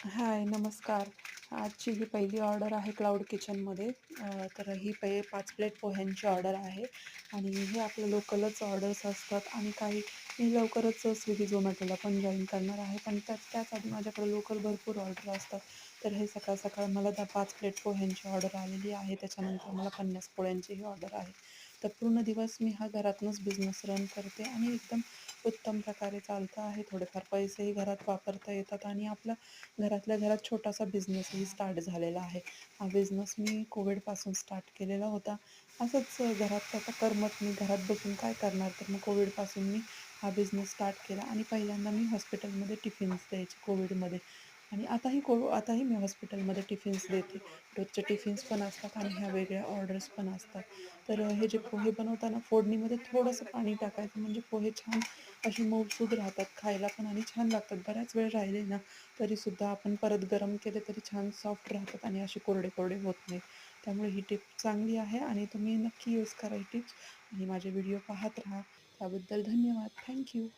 हाय, नमस्कार. आजची ही पहिली ऑर्डर आहे क्लाउड किचनमध्ये. तर ही 5 प्लेट पोह्यांची ऑर्डर आहे आणि हे आपलं लोकलच ऑर्डर्स असतात आणि काही मी लवकरच स्विगी, झोमॅटोला पण जॉइन करणार आहे. पण त्याच आधी माझ्याकडे लोकल भरपूर ऑर्डर असतात. तर हे सकाळ-सकाळ मला 5 प्लेट पोह्यांची ऑर्डर आलेली आहे. त्याच्यानंतर मला 50 पोळ्यांचीही ऑर्डर आहे. तर पूर्ण दिवस मी हा घरातूनच बिझनेस रन करते आणि एकदम उत्तम प्रकारे चालतं आहे. थोडेफार पैसेही घरात वापरता येतात आणि आपला घरातल्या घरात छोटासा बिझनेसही स्टार्ट झालेला आहे. हा बिझनेस मी कोविडपासून स्टार्ट केलेला होता. असंच घरात आता करमत नाही, घरात बसून काय करणार? तर मग कोविडपासून मी हा बिझनेस स्टार्ट केला आणि पहिल्यांदा मी हॉस्पिटलमध्ये टिफिन्स द्यायचे कोविडमध्ये आणि आताही मी हॉस्पिटलमध्ये टिफिन्स देते. रोजचे टिफिन्स पण असतात आणि ह्या वेगळ्या ऑर्डर्स पण असतात. तर हे जे पोहे बनवताना फोडणीमध्ये थोडंसं पाणी टाकायचं म्हणजे पोहे छान असे मऊसूद राहतात खायला पण आणि छान लागतात. बऱ्याच वेळ राहिले ना तरीसुद्धा आपण परत गरम केले तरी छान सॉफ्ट राहतात आणि असे कोरडे-कोरडे होत नाहीत. त्यामुळे ही टिप चांगली आहे आणि तुम्ही नक्की यूज करा ही टिप्स आणि माझे व्हिडिओ पाहत राहा. त्याबद्दल धन्यवाद. Thank you.